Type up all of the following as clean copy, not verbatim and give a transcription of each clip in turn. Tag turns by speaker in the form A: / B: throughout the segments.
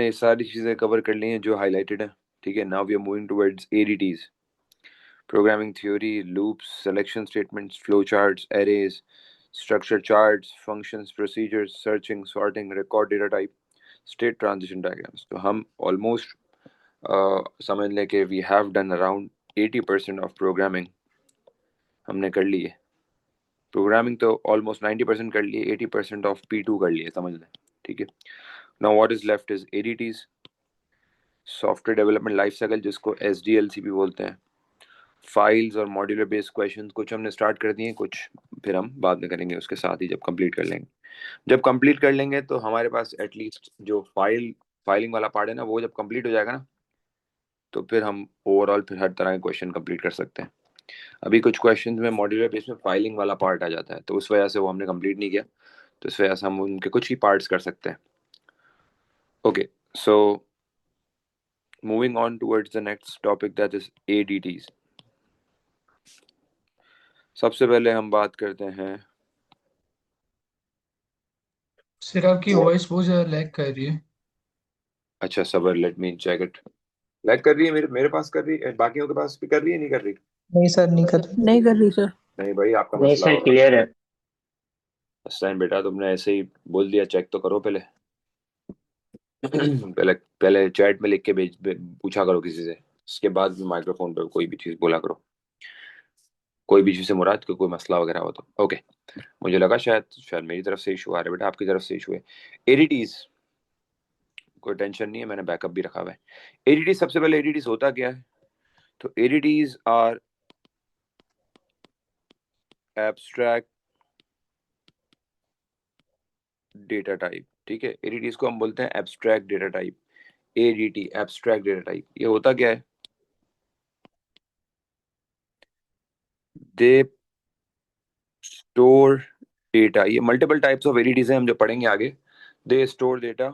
A: हमने सारी चीज़ें कवर कर ली हैं जो हाईलाइटेड है, ठीक है। Now we are moving towards ADTs, programming theory, loops, selection statements, flow charts, arrays, structure charts, functions, procedures, searching, sorting, record data type, state transition diagrams. तो हम ऑलमोस्ट समझ लें कि we have done around 80% of programming हमने कर ली है। Programming तो almost 90% कर लिए, 80% ऑफ P2 कर लिए, समझ लें, ठीक है। Now what is left is ADTs, software development life cycle, जिसको SDLC भी बोलते हैं। फाइल्स और मॉड्यूलर बेस्ड क्वेश्चन कुछ हमने स्टार्ट कर दिए, कुछ फिर हम बाद में करेंगे उसके साथ ही, जब कंप्लीट कर लेंगे। जब कंप्लीट कर लेंगे तो हमारे पास एटलीस्ट जो फाइलिंग वाला पार्ट है ना, वो जब कंप्लीट हो जाएगा ना, तो फिर हम ओवरऑल फिर हर तरह के क्वेश्चन कंप्लीट कर सकते हैं। अभी कुछ क्वेश्चंस में मॉड्यूलर बेस में फाइलिंग वाला पार्ट आ जाता है, तो उस वजह से वो हमने कंप्लीट नहीं किया, तो इस वजह से हम उनके कुछ ही पार्ट्स कर सकते हैं। Okay, so moving on towards the next topic, that is ADTs। सबसे पहले हम बात करते हैं।
B: सर आपकी वॉइस बहुत ज़्यादा लैग कर रही है।
A: अच्छा सबर, let me check it. Lag कर रही है, मेरे मेरे पास कर रही है, बाकियों के पास भी कर रही है, नहीं कर रही?
B: नहीं सर, नहीं कर रही।
C: नहीं कर रही सर।
A: नहीं भाई, आपका
D: नहीं
A: मसला
D: सर,
A: होगा।
D: क्लियर है।
A: इस टाइम बेटा तुमने ऐसे ही बोल दिया, चेक तो करो पहले। पहले पहले चैट में लिख के पूछा करो किसी से, उसके बाद माइक्रोफोन पे कोई भी चीज बोला करो। कोई भी चीज से मुराद कोई मसला वगैरह हो तो ओके। मुझे लगा शायद शायद मेरी तरफ से इशू आ रहा है, बेटा आपकी तरफ से इशू है। एडीटीज, कोई टेंशन नहीं है, मैंने बैकअप भी रखा हुआ है। एडीटीज, सबसे पहले एडीटीज होता क्या है? तो एडीटीज आर एब्स्ट्रैक्ट डेटा टाइप, ठीक है। एडीटीज को हम बोलते हैं abstract data type. ADT, abstract data type, ये होता क्या है? दे स्टोर डेटा, ये मल्टीपल टाइप्स ऑफ एडीटीज हैं, हम जो पढ़ेंगे आगे। They store data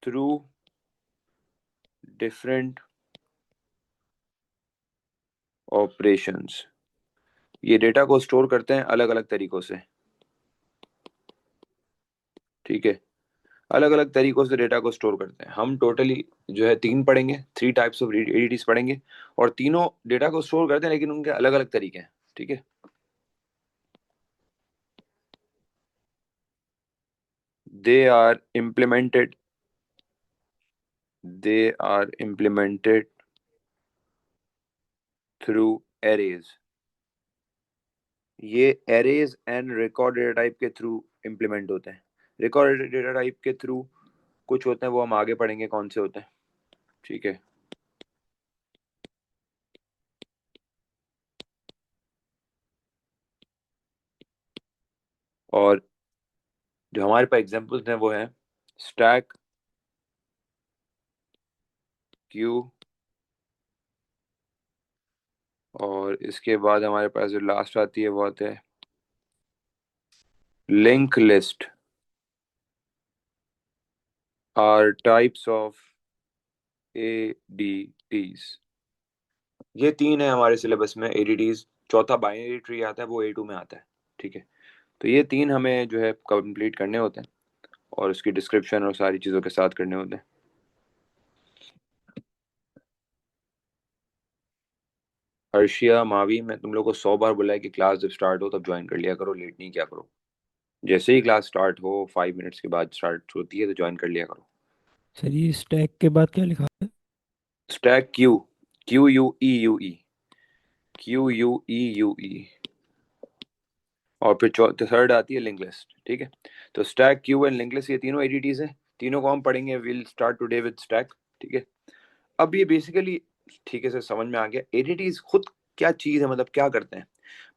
A: through different operations. ये डेटा को स्टोर करते हैं अलग अलग तरीकों से, ठीक है। अलग अलग तरीकों से डेटा को स्टोर करते हैं। हम टोटली जो है तीन पढ़ेंगे, 3 टाइप्स ऑफ एडीटीज पढ़ेंगे, और तीनों डेटा को स्टोर करते हैं, लेकिन उनके अलग अलग तरीके हैं, ठीक है। They are implemented they are implemented through arrays. ये arrays and record data type के थ्रू इम्प्लीमेंट होते हैं। रिकॉर्ड डेटा टाइप के थ्रू कुछ होते हैं, वो हम आगे पढ़ेंगे कौन से होते हैं, ठीक है। और जो हमारे पास एग्जांपल्स हैं वो हैं स्टैक, क्यू, और इसके बाद हमारे पास जो लास्ट आती है वो आते हैं link list, are types of ADTs. ये तीन है हमारे सिलेबस में एडीटीज। चौथा बाइनरी ट्री आता है, वो A2 में आता है, ठीक है। तो ये तीन हमें जो है कंप्लीट करने होते हैं, और उसकी डिस्क्रिप्शन और सारी चीज़ों के साथ करने होते हैं। अर्शिया, मावी, मैं तुम लोग को 100 बार बोला है कि क्लास जब स्टार्ट हो तब ज्वाइन कर लिया करो, लेट नहीं किया करो। जैसे ही क्लास स्टार्ट हो 5 मिनट्स के बाद स्टार्ट होती है तो ज्वाइन कर लिया करो।
C: सर ये स्टैक के बाद क्या लिखा है?
A: Stack, Q, QUEUE, QUEUE। और फिर थर्ड आती है लिंक लिस्ट, ठीक है। तो stack, Q and link list, ये तीनों एडीटीज हैं, तीनों को हम पढ़ेंगे। Will start today with stack, ठीक है। अब ये बेसिकली ठीक है सर, समझ में आ गया एडीटीज खुद क्या चीज है, मतलब क्या करते हैं।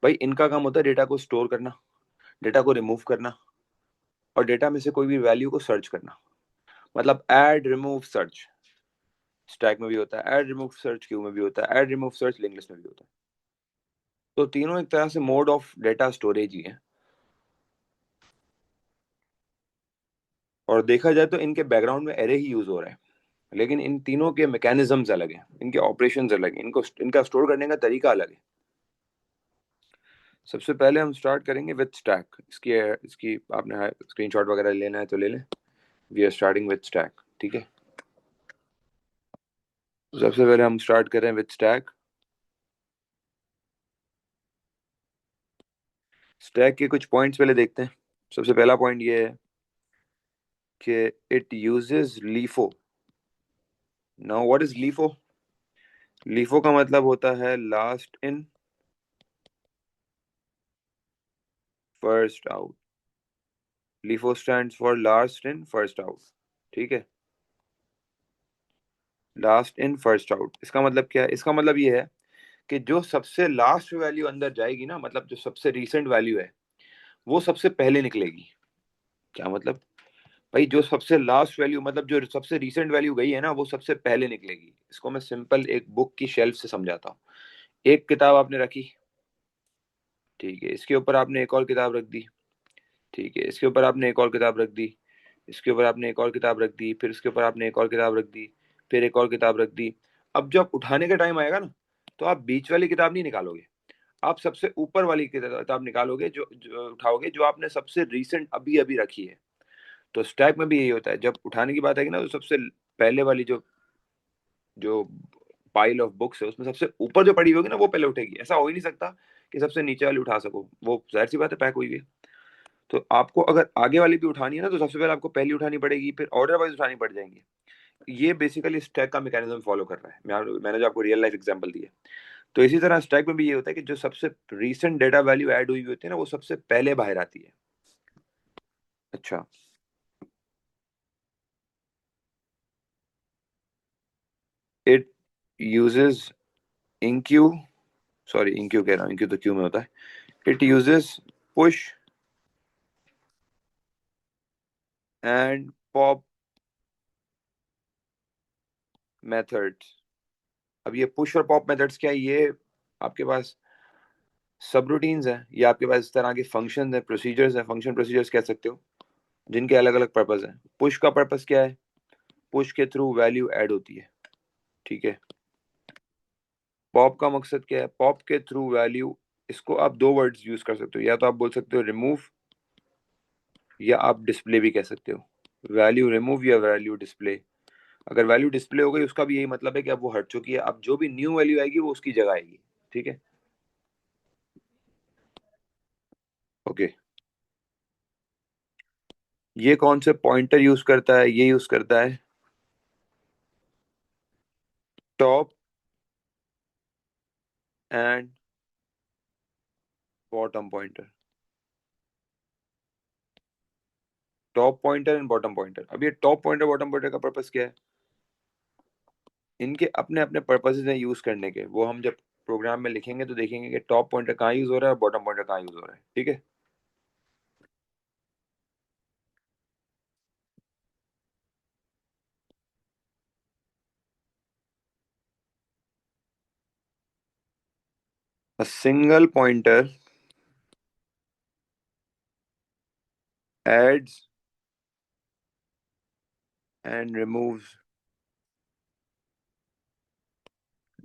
A: भाई इनका काम होता है डेटा को स्टोर करना, डेटा को रिमूव करना, और डेटा में से कोई भी वैल्यू को सर्च करना। मतलब ऐड, रिमूव, सर्च स्टैक में भी होता है, ऐड रिमूव सर्च क्यू में भी होता है, add remove search link list में भी होता है। तो तीनों एक तरह से मोड ऑफ डेटा स्टोरेज ही है। और देखा जाए तो इनके बैकग्राउंड में एरे ही यूज हो रहा है, लेकिन इन तीनों के मैकेनिज्म्स अलग हैं, इनके ऑपरेशंस अलग हैं, इनको इनका स्टोर करने का तरीका अलग है। सबसे पहले हम स्टार्ट करेंगे विद स्टैक। इसकी इसकी आपने स्क्रीनशॉट वगैरह लेना है तो ले लें। We are starting with stack, ठीक है। सबसे पहले हम स्टार्ट कर रहे हैं विद स्टैक। स्टैक के कुछ पॉइंट्स पहले देखते हैं। सबसे पहला पॉइंट ये है कि it uses LIFO. Now what is LIFO? LIFO का मतलब होता है last in first out. LIFO stands for last in first out. ठीक है, लास्ट इन फर्स्ट आउट। इसका मतलब क्या है? इसका मतलब ये है कि जो सबसे लास्ट वैल्यू अंदर जाएगी ना, मतलब जो सबसे रीसेंट वैल्यू है वो सबसे पहले निकलेगी। क्या मतलब? भाई जो सबसे लास्ट वैल्यू, मतलब जो सबसे रीसेंट वैल्यू गई है ना, वो सबसे पहले निकलेगी। इसको मैं सिंपल एक बुक की शेल्फ से समझाता हूँ। एक किताब आपने रखी, ठीक है, इसके ऊपर आपने एक और किताब रख दी, ठीक है, इसके ऊपर आपने एक और किताब रख दी, इसके ऊपर आपने एक और किताब रख दी, फिर इसके ऊपर आपने एक और किताब रख दी, फिर एक और किताब रख दी। अब जब उठाने का टाइम आएगा ना, तो आप बीच वाली किताब नहीं निकालोगे, आप सबसे ऊपर वाली किताब निकालोगे, जो उठाओगे, जो आपने सबसे रिसेंट अभी अभी रखी है। तो स्टैक में भी यही होता है, जब उठाने की बात आएगी ना, तो सबसे पहले वाली जो जो पाइल ऑफ बुक्स है उसमें सबसे ऊपर जो पड़ी होगी ना, वो पहले उठेगी। ऐसा हो ही नहीं सकता कि सबसे नीचे वाली उठा सको, वो जाहिर सी बात है, पैक हुई हुई है। तो आपको अगर आगे वाली भी उठानी है ना, तो सबसे पहले आपको पहली उठानी पड़ेगी, फिर ऑर्डर वाइज उठानी पड़ जाएंगी। ये बेसिकली स्टैक का मैकेनिज्म फॉलो कर रहा है। मैंने जो आपको रियल लाइफ एग्जांपल दी है, तो इसी तरह स्टैक में भी ये होता है कि जो सबसे रीसेंट डेटा वैल्यू ऐड हुई होती है ना, वो सबसे पहले बाहर आती है। अच्छा, इट यूजेस इंक्यू, सॉरी इंक्यू कह रहा हूँ, इंक्यू तो क्यू में होता है। It uses push and pop methods. अब ये पुश और पॉप मेथड्स क्या है? ये आपके पास सब रूटीन्स हैं, या आपके पास इस तरह के फंक्शन है, प्रोसीजर्स हैं, फंक्शन प्रोसीजर्स कह सकते हो, जिनके अलग अलग पर्पस हैं। पुश का पर्पस क्या है? पुश के थ्रू वैल्यू ऐड होती है, ठीक है। पॉप का मकसद क्या है? पॉप के थ्रू वैल्यू, इसको आप दो वर्ड्स यूज कर सकते हो, या तो आप बोल सकते हो रिमूव, या आप डिस्प्ले भी कह सकते हो। वैल्यू रिमूव या वैल्यू डिस्प्ले। अगर वैल्यू डिस्प्ले हो गई, उसका भी यही मतलब है कि अब वो हट चुकी है, अब जो भी न्यू वैल्यू आएगी वो उसकी जगह आएगी, ठीक है। ओके, ये कौन से पॉइंटर यूज करता है? ये यूज करता है top and bottom pointer. Top pointer and bottom pointer. अब ये टॉप पॉइंटर बॉटम पॉइंटर का पर्पस क्या है? इनके अपने अपने पर्पसेस हैं यूज करने के। वो हम जब प्रोग्राम में लिखेंगे तो देखेंगे कि टॉप पॉइंटर कहाँ यूज हो रहा है और बॉटम पॉइंटर कहाँ यूज हो रहा है, ठीक है। A single pointer adds and removes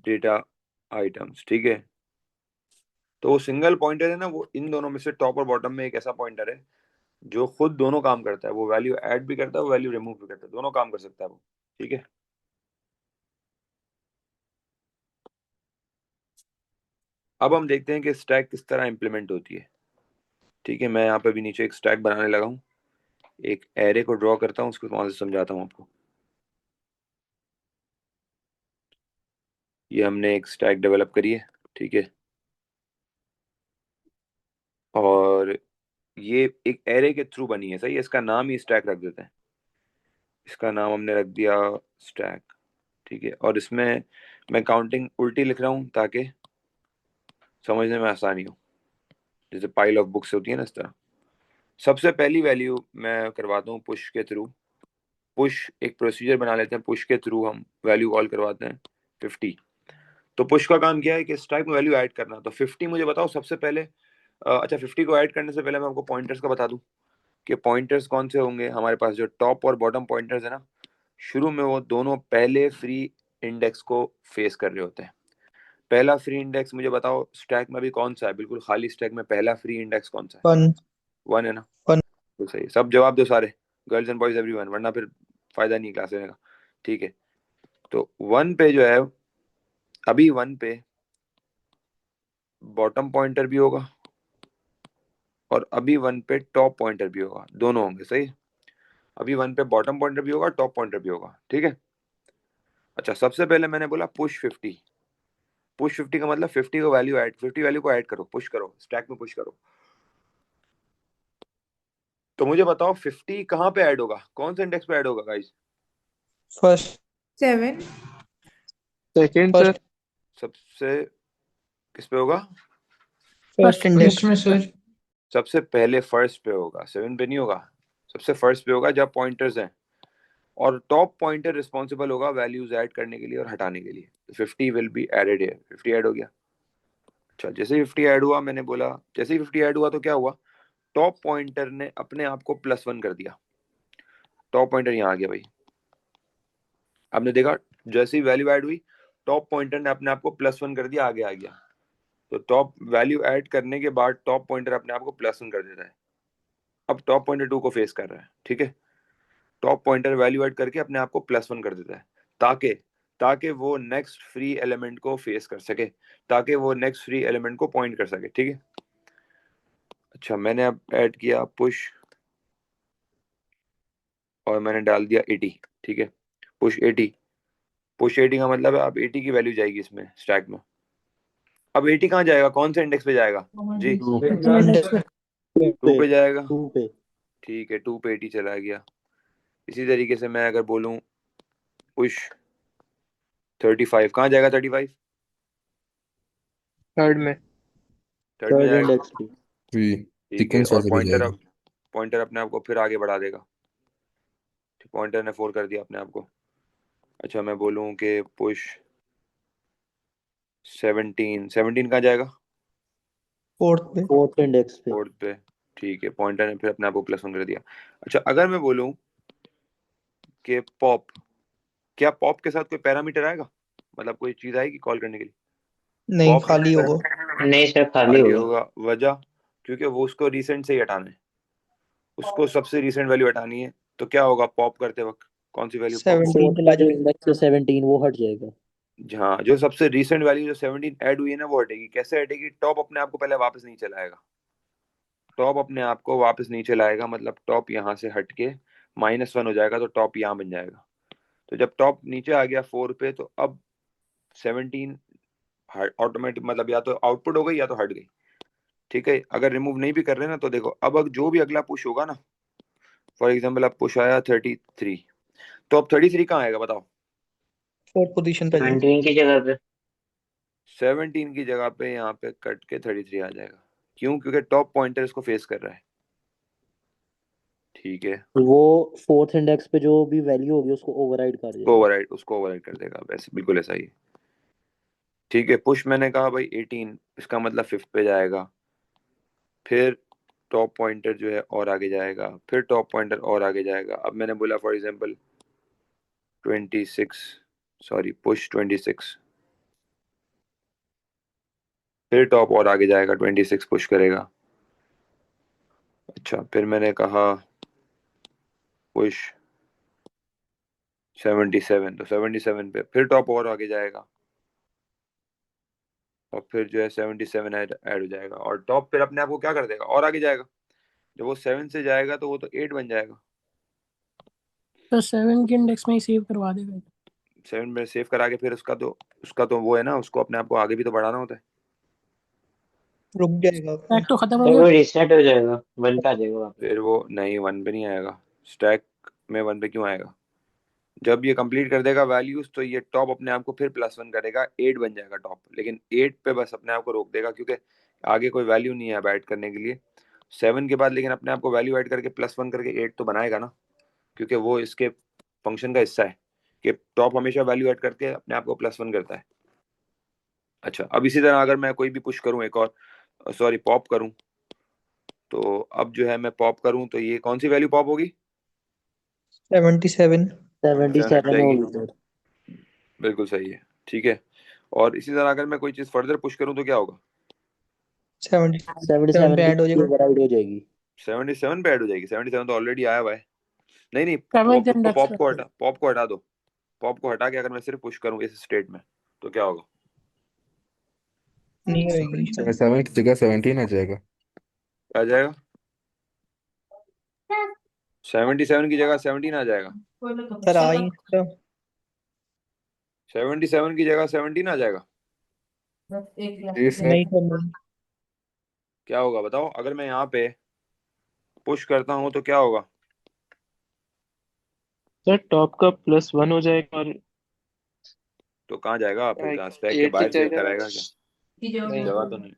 A: data items, ठीक है। तो वो सिंगल पॉइंटर है ना, वो इन दोनों में से टॉप और बॉटम में एक ऐसा पॉइंटर है जो खुद दोनों काम करता है। वो वैल्यू ऐड भी करता है, वो वैल्यू रिमूव भी करता है, दोनों काम कर सकता है वो, ठीक है। अब हम देखते हैं कि स्टैक किस तरह इंप्लीमेंट होती है, ठीक है। मैं यहाँ पे भी नीचे एक स्टैक बनाने लगा हूँ, एक एरे को ड्रॉ करता हूँ, उसको वहां से समझाता हूँ आपको। ये हमने एक स्टैक डेवलप करी है, ठीक है, और ये एक एरे के थ्रू बनी है, सही है। इसका नाम ही स्टैक रख देते हैं। इसका नाम हमने रख दिया स्टैक, ठीक है। और इसमें मैं काउंटिंग उल्टी लिख रहा हूँ ताकि समझने में आसानी हो, जैसे पाइल ऑफ बुक्स होती है ना, इस तरह। सबसे पहली वैल्यू मैं करवाता हूँ पुश के थ्रू। पुश एक प्रोसीजर बना लेते हैं, पुश के थ्रू हम वैल्यू कॉल करवाते हैं 50। तो पुश का काम क्या है कि स्टैक में वैल्यू ऐड करना। तो 50 मुझे बताओ सबसे पहले। अच्छा, 50 को ऐड करने से पहले मैं आपको पॉइंटर्स का बता दूं कि पॉइंटर्स कौन से होंगे हमारे पास। जो टॉप और बॉटम पॉइंटर्स है ना, शुरू में वो दोनों पहले फ्री इंडेक्स को फेस कर रहे होते हैं। पहला फ्री इंडेक्स मुझे बताओ स्टैक में भी कौन सा है? बिल्कुल खाली स्टैक में पहला फ्री इंडेक्स कौन सा है?
B: वन।
A: 1 है ना?
B: वन।
A: तो सही, सब जवाब दो सारे, गर्ल्स एंड बॉयज एवरीवन, वरना फिर फायदा नहीं क्लास लेने का, ठीक है। तो 1 पे जो है, अभी 1 पे बॉटम पॉइंटर भी होगा और अभी 1 पे टॉप पॉइंटर भी होगा, दोनों होंगे। सही, अभी 1 पे बॉटम पॉइंटर भी होगा, टॉप पॉइंटर भी होगा। ठीक है। अच्छा, सबसे पहले मैंने बोला पुश 50। पुश 50 का मतलब 50 को वैल्यू ऐड, 50 वैल्यू को ऐड करो, पुश करो, स्टैक में पुश करो। तो मुझे बताओ 50 कहाँ पे ऐड होगा, कौन से इंडेक्स पे ऐड होगा guys?
B: First
D: 7
E: second sir.
B: First
A: सबसे किस पे होगा?
B: फर्स्ट इंडेक्स में सर।
A: सबसे पहले फर्स्ट पे होगा, 7 पे नहीं होगा। सबसे फर्स्ट पे होगा जब पॉइंटर्स हैं, और टॉप पॉइंटर रिस्पॉन्सिबल होगा वैल्यूज ऐड करने के लिए और हटाने के लिए। 50 will be added here. 50 add हो गया। अच्छा, जैसे ही 50 ऐड हुआ, मैंने बोला जैसे ही 50 ऐड हुआ तो क्या हुआ, टॉप पॉइंटर ने अपने आप को +1 कर दिया। टॉप पॉइंटर यहाँ आ गया भाई। आपने देखा जैसे ही वैल्यू ऐड हुई, टॉप पॉइंटर ने अपने आप को +1 कर दिया, आगे आ गया। तो टॉप वैल्यू ऐड करने के बाद टॉप पॉइंटर अपने आप को +1 कर देता है। अब टॉप पॉइंटर 2 को फेस कर रहा है। ठीक है। टॉप पॉइंटर वैल्यू ऐड करके अपने आप को +1 कर देता है, ताकि ताकि वो नेक्स्ट फ्री एलिमेंट को फेस कर सके, ताकि वो नेक्स्ट फ्री एलिमेंट को पॉइंट कर सके। ठीक है। अच्छा, मैंने अब ऐड किया पुश और मैंने डाल दिया 80। ठीक है। पुश 80। पुश 80 का मतलब है अब 80 की वैल्यू जाएगी इसमें स्टैक में। अब 80 कहाँ जाएगा, कौन से इंडेक्स पे जाएगा जी?
B: इंडेक्स पे
A: 2 पे जाएगा।
E: 2 पे।
A: ठीक है, 2 पे 80 चला गया। इसी तरीके से मैं अगर बोलूं पुश 35, कहाँ जाएगा 35?
E: थर्ड में।
A: थर्ड में जाएगा।
E: इंडेक्स पे।
A: ठीक है, और पॉइंटर अपने आप को फिर आगे बढ़ा देगा। पॉइंटर ने 4 कर दिया अपने आप को। अच्छा, मैं बोलूं कि पुश 17 कहाँ जाएगा?
E: फोर्थ इंडेक्स पे।
A: फोर्थ पे। ठीक है, पॉइंटर ने फिर अपने आप को +1 कर दिया। अच्छा, अगर मैं बोलूं कि पॉप, क्या पॉप के साथ कोई पैरामीटर आएगा, मतलब कोई चीज आएगी कॉल करने के लिए?
B: नहीं,
A: पॉप
B: खाली होगा।
F: नहीं सर, खाली
A: खाली
F: होगा।
A: होगा। वजह, क्योंकि वो उसको रिसेंट से ही हटाना है, उसको सबसे रिसेंट वैल्यू हटानी है। तो क्या होगा पॉप करते वक्त, कौन सी वैल्यू पॉप?
B: 17 चला
E: जो
B: जाएगा।
E: इंडेक्स है 17 वो हट जाएगा।
A: हाँ, जो सबसे रिसेंट वैल्यू जो 17 ऐड हुई है ना, वो हटेगी। कैसे हटेगी? टॉप अपने आप को पहले वापस नहीं चलाएगा। टॉप अपने आप को वापस नहीं चलाएगा, मतलब टॉप यहाँ से हट के -1 हो जाएगा, तो टॉप यहाँ बन जाएगा। तो जब टॉप नीचे आ गया 4 पे, तो अब 17 ऑटोमेटिक, मतलब या तो आउटपुट हो गई या तो हट गई। ठीक है। अगर रिमूव नहीं भी कर रहे ना, तो देखो अब जो भी अगला पुश होगा ना, फॉर एग्जाम्पल अब पुश आया 33, तो अब 33 कहाँ आएगा बताओ?
B: फोर्थ पोजीशन पे जाएगा।
F: 17 की जगह पे।
A: 17 की जगह पे यहाँ पे कट के 33 आ जाएगा। क्यों? क्योंकि टॉप पॉइंटर इसको फेस कर रहा है। ठीक है।
E: वो फोर्थ इंडेक्स पे जो भी वैल्यू होगी उसको ओवरराइड कर देगा।
A: उसको ओवरराइड कर देगा, वैसे बिल्कुल ऐसा ही है। ठीक है। पुश मैंने कहा भाई 18, इसका मतलब 5th पे जाएगा। फिर टॉप पॉइंटर जो है और आगे जाएगा, फिर टॉप पॉइंटर और आगे जाएगा। अब मैंने बोला फॉर एग्जांपल 26, सॉरी पुश 26, फिर टॉप और आगे जाएगा, 26 पुश करेगा। अच्छा, फिर मैंने कहा पुश 77, तो 77 पे फिर टॉप और आगे जाएगा, और फिर जो है 77 ऐड हो जाएगा, और टॉप फिर अपने आप को क्या कर देगा, और आगे जाएगा। जब वो 7 से जाएगा तो वो तो 8 बन जाएगा।
G: तो 7 के इंडेक्स में ही सेव करवा देगा।
A: 7 में सेव करा के फिर उसका तो वो है ना, उसको अपने आप को आगे भी तो बढ़ाना होता है।
B: रुक जाएगा
G: स्टैक तो खत्म हो
F: तो
G: गया।
F: वो रिसेट हो जाएगा, 1 पे आ जाएगा वापस।
A: फिर वो नहीं, 1 पे नहीं आएगा। स्टैक में 1 पे क्यों आएगा? जब ये कंप्लीट कर देगा वैल्यूज, तो ये टॉप अपने आप को फिर +1 करेगा, 8 बन जाएगा टॉप। लेकिन 8 पे बस अपने आप को रोक देगा, क्योंकि आगे कोई वैल्यू नहीं है अब ऐड करने के लिए 7 के बाद। लेकिन अपने आप को वैल्यू ऐड करके +1 करके 8 तो बनाएगा ना, क्योंकि वो इसके फंक्शन का हिस्सा है कि टॉप हमेशा वैल्यू ऐड करके अपने आप को +1 करता है। अच्छा, अब इसी तरह अगर मैं कोई भी पुश करूं, एक और सॉरी पॉप करूं, तो अब जो है मैं पॉप करूं, तो ये कौन सी वैल्यू पॉप होगी?
B: 77
E: 77
A: जाएगी।
E: होगी सर।
A: बिल्कुल सही है। ठीक है। और इसी तरह अगर मैं कोई चीज फर्दर पुश करूं तो क्या होगा?
B: 77 पे ऐड हो जाएगा।
E: ओवरराइड हो जाएगी।
A: 77 पे ऐड हो जाएगी। 77 तो ऑलरेडी आया हुआ है। नहीं नहीं,
G: 7 के इंडेक्स
A: पॉप को हटा दो। पॉप को हटा के अगर मैं सिर्फ पुश करूं इस स्टेट में तो क्या होगा?
B: नहीं आएगी।
D: 7 की जगह 17 आ जाएगा।
A: आ जाएगा 77 की जगह 17 आ जाएगा।
B: सर आएंगे तो
A: 77 की जगह 17 आ जाएगा।
D: जी सर।
B: नहीं करना।
A: क्या होगा बताओ? अगर मैं यहाँ पे पुश करता हूँ तो क्या होगा?
H: सर टॉप का +1 हो जाएगा और
A: तो कहाँ जाएगा फिर? कहाँ स्टैक के
H: 8
A: बाहर
H: की
A: चला
H: जगह
A: कराएगा क्या? जगह तो नहीं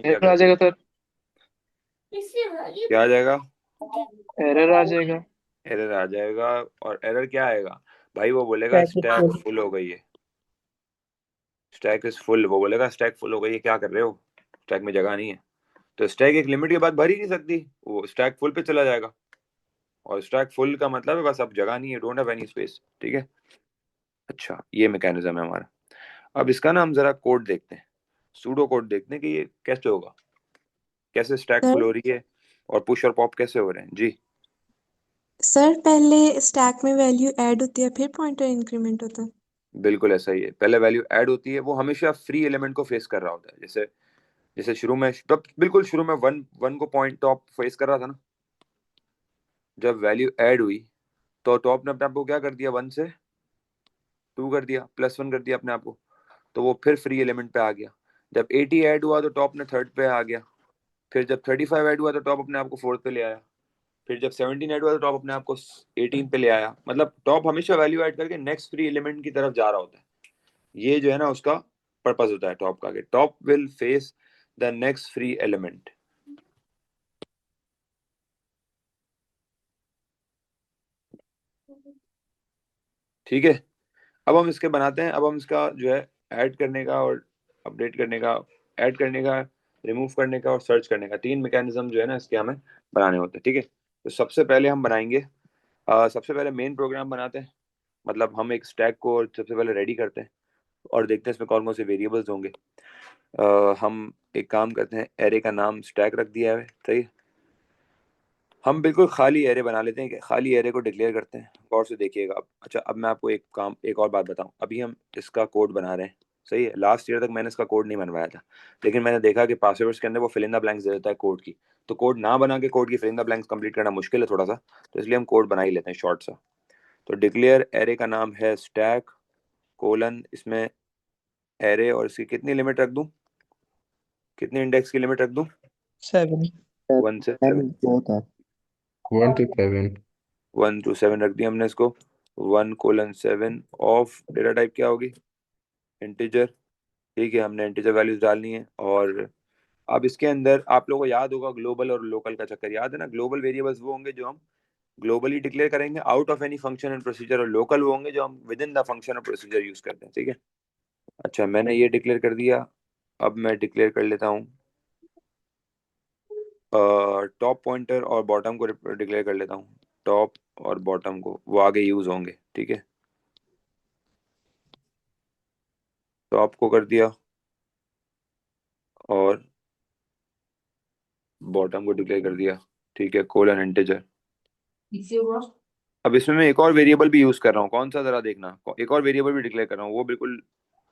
A: क्या
H: एरर आ
A: करेगा?
H: जाएगा
A: क्या आ जाएगा?
H: सर, एरर आ जाएगा।
A: एरर आ जाएगा। और एरर क्या आएगा भाई? वो बोलेगा स्टैक फुल हो गई है, स्टैक इज फुल। वो बोलेगा स्टैक फुल हो गई है, क्या कर रहे हो, स्टैक में जगह नहीं है। तो स्टैक एक लिमिट के बाद भर ही नहीं सकती, वो स्टैक फुल पे चला जाएगा। और स्टैक फुल का मतलब है बस अब जगह नहीं है, डोंट हैव एनी स्पेस। ठीक है, अच्छा ये मैकेनिज्म है हमारा। अब इसका ना हम जरा कोड देखते हैं, सूडो कोड देखते हैं कि ये कैसे होगा, कैसे स्टैक फुल
I: सर
A: हो रही है और पुश और पॉप कैसे हो रहे हैं। जी
I: सर पहले स्टैक में वैल्यू ऐड होती है फिर पॉइंटर इंक्रीमेंट होता है।
A: बिल्कुल ऐसा ही है, पहले वैल्यू ऐड होती है, वो हमेशा फ्री एलिमेंट को फेस कर रहा होता है। जैसे जैसे शुरू में बिल्कुल शुरू में वन वन को पॉइंट टॉप फेस कर रहा था ना, जब वैल्यू ऐड हुई तो टॉप ने अपने आप को क्या कर दिया, 1 से 2 कर दिया, +1 कर दिया अपने आप को, तो वो फिर फ्री एलिमेंट पे आ गया। जब 80 ऐड हुआ तो टॉप ने थर्ड पे आ गया। फिर जब 35 ऐड हुआ तो टॉप अपने आप को फोर्थ पे ले आया। फिर जब 17 ऐड हुआ तो टॉप अपने आप को 18 पे ले आया। मतलब टॉप हमेशा वैल्यू ऐड करके नेक्स्ट फ्री एलिमेंट की तरफ जा रहा होता है। ये जो है ना उसका पर्पस होता है टॉप का, कि top will face the next free element. ठीक है, अब हम इसके बनाते हैं। अब हम इसका जो है ऐड करने का और अपडेट करने का, ऐड करने का, रिमूव करने का और सर्च करने का, 3 मैकेनिज्म जो है ना इसके हमें बनाने होते हैं। ठीक है, तो सबसे पहले हम बनाएंगे, सबसे पहले मेन प्रोग्राम बनाते हैं। मतलब हम एक स्टैक को सबसे पहले रेडी करते हैं और देखते हैं इसमें कौन कौन से वेरिएबल्स होंगे। हम एक काम करते हैं, एरे का नाम स्टैक रख दिया है, सही है। हम बिल्कुल खाली एरे बना लेते हैं, कि खाली एरे को डिक्लेयर करते हैं। गौर से देखिएगा अब। अच्छा, अब मैं आपको एक और बात बताऊं। अभी हम इसका कोड बना रहे हैं, सही है। लास्ट ईयर तक मैंने इसका कोड नहीं बनवाया था, लेकिन मैंने देखा कि पासवर्ड्स के अंदर वो फिल इन द ब्लैंक्स दे देता है कोड की। तो कोड ना बना के कोड की fill in the blanks complete करना मुश्किल है थोड़ा सा, तो इसलिए हम कोड बना ही लेते हैं शॉर्ट सा। तो डिक्लेयर एरे का नाम है स्टैक कोलन, इसमें एरे और इसकी कितनी लिमिट रख दूं, कितनी इंडेक्स की लिमिट रख दूं?
B: 7।
A: 1 से 7।
E: बहुत है।
D: 1 to 7।
A: 1 to 7 रख दिया हमने इसको। 1:7 ऑफ डेटा टाइप क्या होगी? इंटीजर। ठीक है, हमने इंटीजर वैल्यूज डालनी है। और अब इसके अंदर आप लोगों को याद होगा ग्लोबल और लोकल का चक्कर, याद है ना? ग्लोबल वेरिएबल्स वो होंगे जो हम ग्लोबली डिक्लेयर करेंगे out of any function and procedure, और लोकल वो होंगे जो हम विद इन द फंक्शन और प्रोसीजर यूज करते हैं। ठीक है, अच्छा मैंने ये डिक्लेयर कर दिया। अब मैं डिक्लेयर कर लेता हूँ टॉप पॉइंटर और बॉटम को डिक्लेयर कर लेता हूँ। टॉप और बॉटम को वो आगे यूज होंगे। ठीक है, टॉप को कर दिया और बॉटम को डिक्लेयर कर दिया। ठीक है, कोलन इंटीजर। अब इसमें मैं एक और वेरिएबल भी यूज कर रहा हूँ, कौन सा जरा देखना। एक और वेरिएबल भी डिक्लेयर कर रहा हूँ, वो बिल्कुल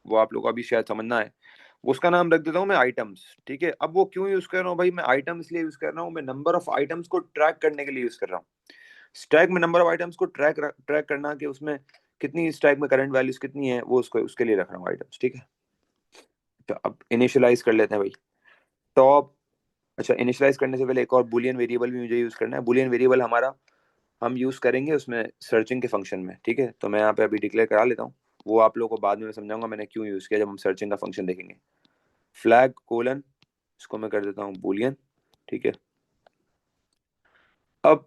A: वो आप लोग को अभी शायद समझना है। उसका नाम रख देता हूँ मैं आइटम्स। ठीक है, अब वो क्यों यूज कर रहा हूँ भाई? मैं आइटम इसलिए यूज कर रहा हूँ, मैं नंबर ऑफ आइटम्स को ट्रैक करने के लिए यूज कर रहा हूँ। स्टैक में नंबर ऑफ आइटम्स को ट्रैक करना, कि उसमें कितनी स्टैक में करंट वैल्यूज कितनी है, वो उसको उसके लिए रख रहा हूँ आइटम्स। ठीक है, तो अब इनिशियलाइज कर लेते हैं भाई टॉप। अच्छा, इनिशियलाइज करने से पहले एक और बुलियन वेरिएबल भी मुझे यूज करना है। बुलियन वेरिएबल हमारा हम यूज करेंगे उसमें सर्चिंग के फंक्शन में। ठीक है, तो मैं यहाँ पे अभी डिक्लेयर करा लेता हूँ, वो आप लोगों को बाद में समझाऊंगा मैंने क्यों यूज किया जब हम सर्चिंग का फंक्शन देखेंगे। फ्लैग कोलन, इसको मैं कर देता हूँ बुलियन। ठीक है, अब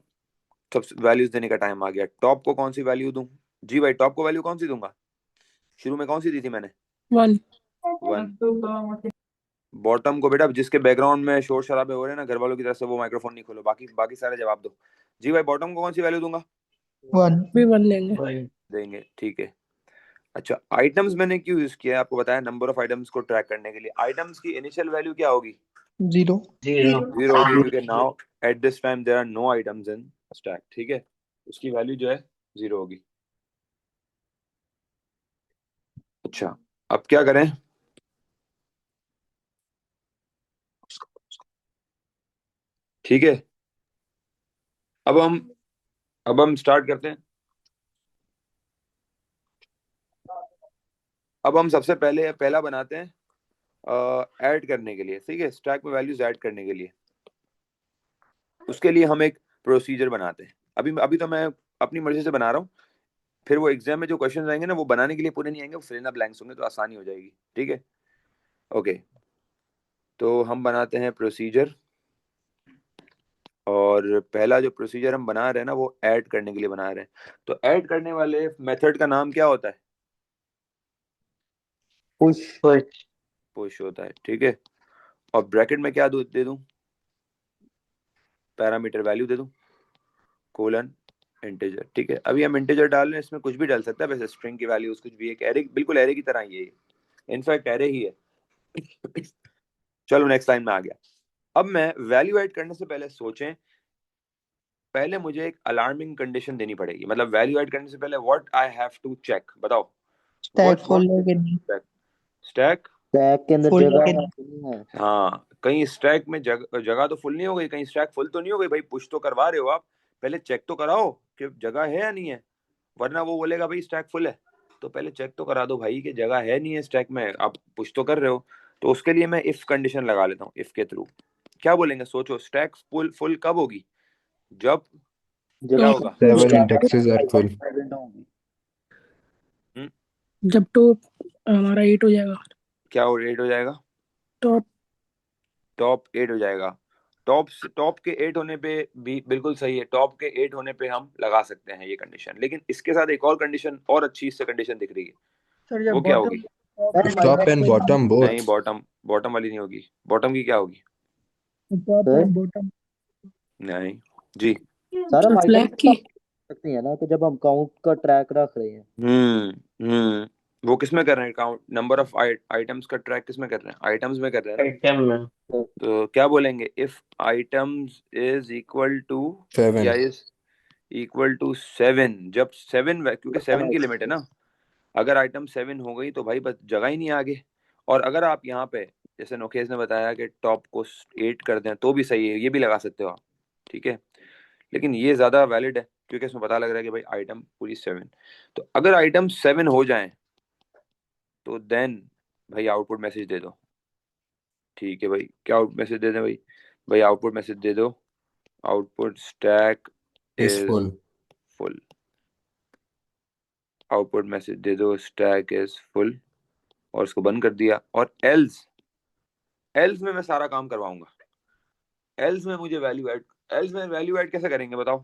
A: सब वैल्यूज देने का टाइम आ गया। टॉप को कौन सी वैल्यू दूं? जी भाई, टॉप को वैल्यू कौन सी दूंगा? शुरू में कौन सी दी थी मैंने?
G: 1.
A: 1। बॉटम को बेटा, जिसके बैकग्राउंड में शोर शराबे हो रहे हैं ना घर वालों की तरफ से, वो माइक्रोफोन नहीं खोलो, बाकी बाकी सारे जवाब दो। जी भाई, बॉटम को कौन सी वैल्यू दूंगा?
B: 1।
G: भी 1 लेंगे.
A: देंगे, ठीक है। अच्छा, आइटम्स मैंने क्यों यूज किया है आपको बताया, नंबर ऑफ आइटम्स को ट्रैक करने के लिए। आइटम्स की इनिशियल वैल्यू क्या होगी?
B: 0।
F: 0
A: 0 होगी, क्योंकि now at this time there are no items in stack. ठीक है, उसकी वैल्यू जो है 0 होगी। अच्छा, अब क्या करें? ठीक है, अब हम स्टार्ट करते हैं। अब हम सबसे पहले पहला बनाते हैं ऐड करने के लिए, ठीक है, स्टैक में वैल्यूज ऐड करने के लिए। उसके लिए हम एक प्रोसीजर बनाते हैं। अभी अभी तो मैं अपनी मर्जी से बना रहा हूँ, फिर वो एग्जाम में जो क्वेश्चन आएंगे ना वो बनाने के लिए पूरे नहीं आएंगे, वो फिल इन द ब्लैंक्स होंगे, तो आसानी हो जाएगी। ठीक है, ओके। तो हम बनाते हैं प्रोसीजर, और पहला जो प्रोसीजर हम बना रहे हैं ना वो ऐड करने के लिए बना रहे हैं। तो ऐड करने वाले मेथड का नाम क्या होता है?
E: पुश।
F: पुश।
A: पुश होता है, ठीक है। और ब्रैकेट में क्या दे दूं? पैरामीटर वैल्यू दे दूं, कोलन इंटीजर। ठीक है, अभी हम इंटीजर डाल रहे हैं, इसमें कुछ भी डाल सकता है वैसे, स्ट्रिंग की वैल्यूज कुछ भी, एक एरे, बिल्कुल एरे की तरह ही है, इनफैक्ट एरे ही है। चलो नेक्स्ट लाइन में आ गया। अब मैं वैल्यू ऐड करने से पहले सोचें, पहले मुझे एक अलार्मिंग कंडीशन देनी पड़ेगी। मतलब वैल्यू ऐड करने से पहले what I have to check, बताओ।
G: स्टैक फुल है कि नहीं?
A: स्टैक
E: स्टैक के अंदर
G: फुल
E: जगह
G: है
E: है
G: कि
E: कि नहीं है?
A: हाँ, कहीं स्टैक में जगह तो फुल नहीं हो गई, कहीं स्टैक फुल तो नहीं हो गई। भाई पुश तो करवा रहे हो आप, पहले चेक तो कराओ कि जगह है या नहीं है, वरना वो बोलेगा भाई स्टैक फुल है। तो पहले चेक तो करा दो भाई कि जगह है नहीं है स्टैक में, आप पुश तो कर रहे हो। तो उसके लिए मैं इफ कंडीशन लगा लेता हूँ, इफ के थ्रू। क्या बोलेंगे, सोचो, स्टैक फुल फुल कब होगी? जब क्या
G: टॉप
A: होगा?
D: 7
G: स्टैक
D: indexes are full.
A: हम्म,
G: जब टॉप हमारा 8 हो जाएगा।
A: क्या 8 हो जाएगा?
G: टॉप
A: टॉप 8 हो जाएगा। टॉप के 8 होने पे भी बिल्कुल सही है, टॉप के 8 होने पे हम लगा सकते हैं ये कंडीशन। लेकिन इसके साथ एक और कंडीशन, और अच्छी इससे कंडीशन दिख रही है,
G: सर
A: वो
G: जब
A: क्या होगी?
D: If top and bottom
A: नहीं,
D: both.
A: बॉटम, बॉटम वाली नहीं होगी। बॉटम की क्या होगी?
G: टॉप
E: सर
G: और बॉटम
A: नहीं जी।
E: सर हम आइटम
G: फ्लैग की
E: सकते हैं ना कि जब हम काउंट का ट्रैक रख रहे हैं।
A: वो किस में कर रहे हैं काउंट? नंबर ऑफ आइटम्स का ट्रैक किस में कर रहे हैं? आइटम्स में कर रहे हैं ना।
F: आइटम में।
A: तो क्या बोलेंगे, if items is equal to,
D: 7.
A: या इज इक्वल टू 7, जब 7, क्योंकि 7 की लिमिट है ना, अगर आइटम 7 हो गई तो भाई बस जगह ही नहीं है आगे। और अगर आप यहाँ पे जैसे नोकेश ने बताया कि टॉप को 8 कर दें तो भी सही है, ये भी लगा सकते हो आप, ठीक है। लेकिन ये ज्यादा वैलिड है क्योंकि इसमें पता लग रहा है कि भाई आइटम पूरी 7। तो अगर आइटम 7 हो जाए तो देन भाई आउटपुट मैसेज दे दो। ठीक है भाई, क्या आउट मैसेज दे दें भाई? भाई आउटपुट मैसेज दे दो, output stack
D: Is
A: is
D: full.
A: Full. Output message दे दो स्टैक इज फुल, और उसको बंद कर दिया। और एल्स, एल्स में मैं सारा काम करवाऊंगा। एल्स में मुझे वैल्यू ऐड, एल्स में वैल्यू ऐड कैसे करेंगे बताओ?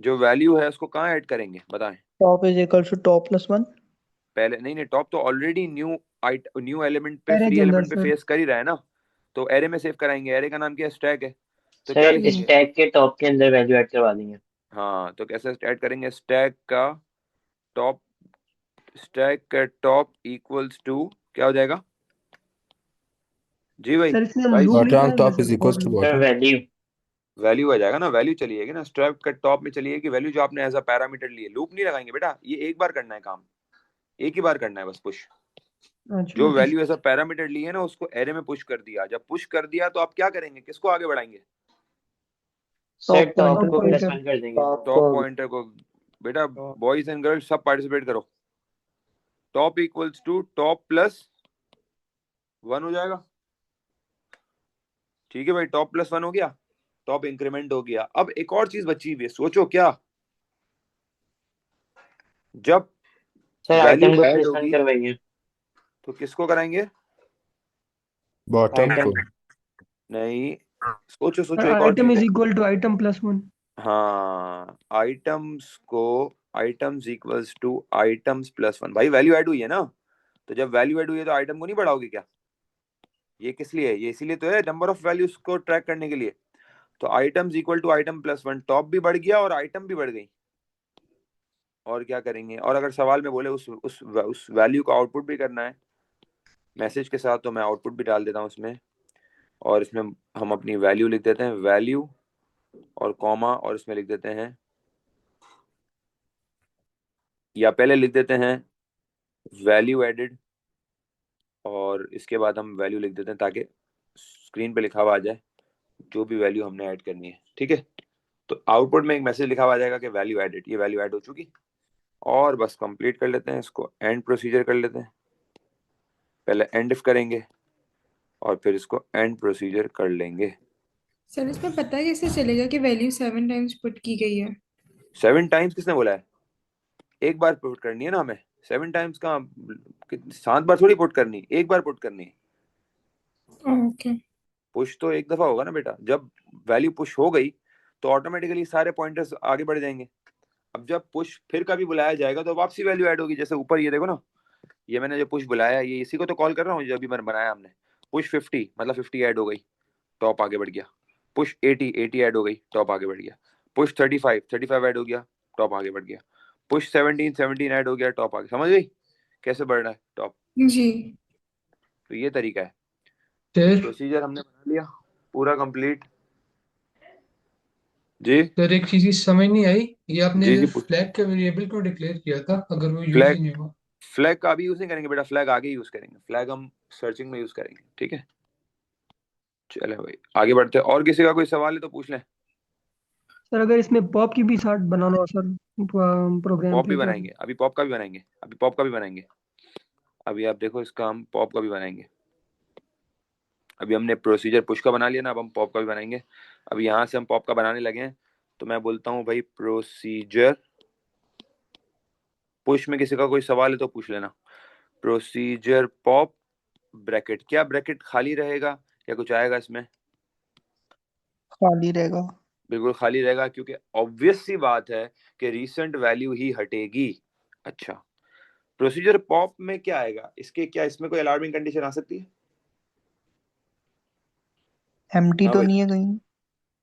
A: जो वैल्यू है उसको कहाँ ऐड करेंगे बताएं?
G: Top is equal to top plus 1
A: पहले नहीं नहीं, टॉप तो ऑलरेडी न्यू एलिमेंट पे,
G: एरे
A: फ्री
G: के अंदर
A: एलिमेंट पे
G: सर।
A: फेस कर ही रहा है ना, तो एरे में सेव कराएंगे। एरे का नाम क्या है? स्टैक है। तो क्या
F: सर
A: लिखेंगे?
F: स्टैक के टॉप के अंदर वैल्यू ऐड करवा देंगे।
A: हाँ, तो कैसे ऐड करेंगे? स्टैक का टॉप, स्टैक का टॉप इक्वल्स टू क्या हो जाएगा जी भाई?
G: सर इसमें हम
A: भाई
G: लूप नहीं
D: Bottom
G: बनाएंगे
D: top
G: sir
D: is equals to
G: bottom?
F: Sir
D: bottom.
F: Value.
A: Value आ जाएगा ना, वैल्यू चलिएगी ना, स्टैक का टॉप में चलिएगी वैल्यू जो आपने एज अ पैरामीटर लिए। लूप नहीं लगाएंगे बेटा, ये एक बार करना है काम, एक ही बार करना है बस पुश। जो
G: अच्छा
A: वैल्यू एज अ पैरामीटर ली है ना उसको एरे में पुश कर दिया। जब पुश कर दिया तो आप क्या करेंगे, किसको आगे बढ़ाएंगे?
F: सर
G: टॉप
F: टॉप
G: पॉइंटर
F: को प्लस
G: पॉइंटर
F: 1 कर देंगे।
A: टॉप पॉइंटर को। बेटा बॉयज एंड गर्ल्स सब पार्टिसिपेट करो। Top equals to top plus 1 हो जाएगा। ठीक है भाई, टॉप प्लस 1 हो गया, टॉप इंक्रीमेंट हो गया। अब एक और चीज बची हुई है, सोचो क्या? जब
F: सर
A: वैल्यू
F: आइटम को
A: ऐड
F: प्लस 1
A: होगी
F: करवाइए।
A: तो किसको कराएंगे?
D: Bottom
F: item.
D: full.
A: नहीं, सोचो सोचो, एक और
G: आइटम
A: चीज
G: इज
A: है।
G: Equal to item plus 1।
A: हाँ, आइटम्स को, items equals to items plus 1। भाई वैल्यू ऐड हुई है ना, तो जब वैल्यू ऐड हुई है तो आइटम को नहीं बढ़ाओगे क्या? ये किस लिए है? ये इसीलिए तो है, नंबर ऑफ वैल्यूज को ट्रैक करने के लिए। तो items equal to item plus 1, top भी बढ़ गया और आइटम भी बढ़ गई। और क्या करेंगे? और अगर सवाल में बोले उस वैल्यू का आउटपुट भी करना है मैसेज के साथ, तो मैं आउटपुट भी डाल देता हूँ उसमें। और इसमें हम अपनी वैल्यू लिख देते हैं, वैल्यू और कॉमा, और इसमें लिख देते हैं, या पहले लिख देते हैं वैल्यू एडेड और इसके बाद हम वैल्यू लिख देते हैं ताकि स्क्रीन पे लिखा हुआ आ जाए जो भी वैल्यू हमने ऐड करनी है। ठीक है, तो आउटपुट में एक मैसेज लिखा हुआ आ जाएगा कि वैल्यू एडेड, ये वैल्यू ऐड हो चुकी। और बस कंप्लीट कर लेते हैं इसको, एंड प्रोसीजर कर लेते हैं। पहले एंड इफ करेंगे और फिर इसको एंड प्रोसीजर कर लेंगे।
I: सर इसमें पता कैसे चलेगा कि वैल्यू 7 टाइम्स पुट की गई है?
A: 7 टाइम्स किसने बोला है? एक बार पुट करनी है ना हमें, 7 टाइम्स का 7 बार थोड़ी पुट करनी, एक बार पुट करनी है।
I: ओके।
A: पुश तो एक दफा होगा ना बेटा, जब वैल्यू पुश हो गई तो ऑटोमेटिकली सारे पॉइंटर्स आगे बढ़ जाएंगे। अब जब पुश फिर कभी बुलाया जाएगा तो वापसी वैल्यू ऐड होगी। जैसे ऊपर ये देखो ना, ये मैंने जो पुश बुलाया ये इसी को तो कॉल कर रहा हूँ जो अभी मैंने बनाया हमने। पुश 50 मतलब 50 ऐड हो गई, टॉप आगे बढ़ गया। पुश 80 ऐड हो गई, टॉप आगे बढ़ गया। पुश 35 ऐड हो गया, टॉप आगे बढ़ गया। पुश 17 ऐड हो गया, टॉप आगे। समझ गई कैसे बढ़ रहा है टॉप?
I: जी
A: तो ये तरीका है।
B: सर
A: प्रोसीजर हमने बना लिया पूरा कंप्लीट। जी
B: सर एक चीज की समझ नहीं आई, ये आपने
A: जी जी,
B: फ्लैग के वेरिएबल को डिक्लेयर किया था अगर वो यूज ही
A: फ्लैग
B: नहीं हुआ?
A: फ्लैग का अभी यूज नहीं करेंगे बेटा, फ्लैग आगे यूज करेंगे। फ्लैग हम सर्चिंग में यूज करेंगे। ठीक है, चले भाई आगे बढ़ते हैं। और किसी का कोई सवाल है तो पूछ लें।
G: सर अगर इसमें पॉप की भी चार्ट बनाना हो सर प्रोग्राम
A: पॉप भी
G: पे तो?
A: बनाएंगे, अभी पॉप का भी बनाएंगे, अभी पॉप का भी बनाएंगे। अभी आप देखो इसका हम पॉप का भी बनाएंगे। अभी हमने प्रोसीजर पुश का बना लिया ना, अब हम पॉप का भी बनाएंगे। अभी यहाँ से हम पॉप का बनाने लगे हैं तो मैं बोलता हूँ भाई प्रोसीजर पुश में किसी का कोई सवाल है तो पूछ लेना। प्रोसीजर पॉप ब्रैकेट, क्या ब्रैकेट खाली रहेगा या कुछ आएगा इसमें?
J: खाली रहेगा।
A: बिल्कुल खाली रहेगा क्योंकि ऑब्वियस सी बात है कि रीसेंट वैल्यू ही हटेगी। अच्छा, प्रोसीजर पॉप में क्या आएगा? इसके क्या इसमें कोई अलार्मिंग कंडीशन आ सकती है?
J: एम्प्टी
A: हाँ
J: तो
A: भाई,
J: नहीं है कहीं?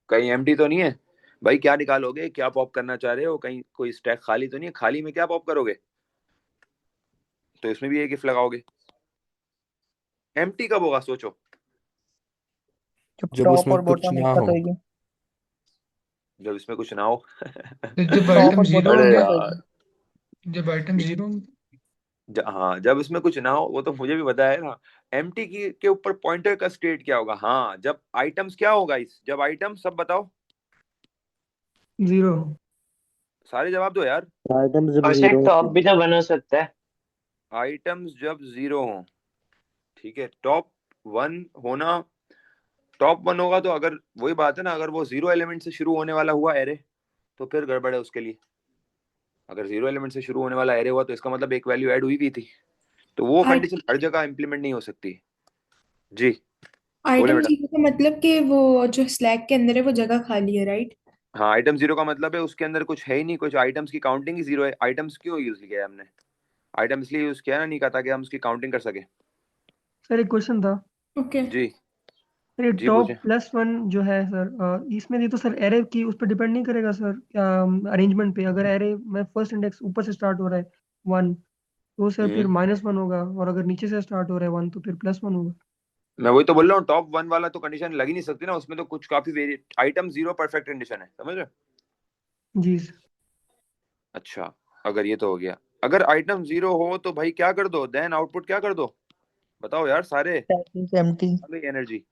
A: कहीं एम्प्टी तो नहीं है भाई? क्या निकालोगे, क्या पॉप करना चाह रहे हो? कहीं कोई स्टैक खाली तो नहीं है? खाली में क्या पॉप करोगे? तो इसमें भी एक इफ लगाओगे। एम्प्टी कब होगा सोचो?
J: जब
D: जब
J: टॉप
D: उसमें
J: और
D: कुछ
J: बॉटम एक
D: ना
J: साथ
D: हो।
J: होएगी।
A: जब इसमें कुछ ना हो।
B: तो जब
J: टॉप
B: आइटम
J: और
B: जीरो
J: बॉटम
A: अरे
J: एक
B: होंगे,
J: साथ
A: यार,
J: होएगी।
B: जब आइटम जीरो होंगे।
A: हाँ जब इसमें कुछ ना हो वो तो मुझे भी पता है ना। एम्प्टी की के ऊपर पॉइंटर का स्टेट क्या होगा? हाँ जब आइटम्स क्या होगा इस, जब आइटम सब बताओ,
G: जीरो।
A: सारे जवाब दो यार।
E: आइटम जब
F: और सर
E: जीरो
F: टॉप भी तो बन हो सकता है।
A: आइटम्स जब जीरो हो, ठीक है। टॉप वन होना, टॉप वन होगा तो अगर वही बात है ना, अगर वो जीरो एलिमेंट से शुरू होने वाला हुआ एरे तो फिर गड़बड़ है उसके लिए। अगर जीरो एलिमेंट से शुरू होने वाला एरे हुआ तो इसका मतलब एक वैल्यू ऐड हुई भी थी, तो वो कंडीशन हर जगह इंप्लीमेंट नहीं हो सकती। जी बोले
I: आइटम
A: बेटा।
I: जीरो का मतलब कि वो जो स्लैग के अंदर है वो जगह खाली है, राइट?
A: हाँ आइटम जीरो का मतलब है उसके अंदर कुछ है ही नहीं, कुछ आइटम्स की काउंटिंग ही जीरो है। आइटम्स क्यों यूज किया है हमने? आइटम इसलिए यूज किया ना, नहीं कहा था कि हम उसकी काउंटिंग कर सके।
G: सर एक क्वेश्चन था।
I: ओके।
A: जी
G: सर ये
A: जी
G: टॉप
A: पूछे।
G: प्लस वन जो है सर, इसमें ये तो सर एरे की उस पर डिपेंड नहीं करेगा सर अरेंजमेंट पे? अगर एरे में फर्स्ट इंडेक्स ऊपर से स्टार्ट हो रहा है वन, तो सर फिर माइनस वन होगा, और अगर नीचे से स्टार्ट हो रहा है वन तो फिर प्लस वन होगा।
A: मैं वही तो बोल रहा हूँ, टॉप वन वाला तो कंडीशन लग ही नहीं सकती ना, उसमें तो कुछ काफी very item zero perfect condition है, समझ रहे हो?
G: जी सर।
A: अच्छा, अगर ये तो हो गया, अगर आइटम जीरो हो तो भाई क्या कर दो, देन आउटपुट क्या कर दो? बताओ यार सारे,
J: स्टैक इज एम्प्टी।
A: आ गई एनर्जी।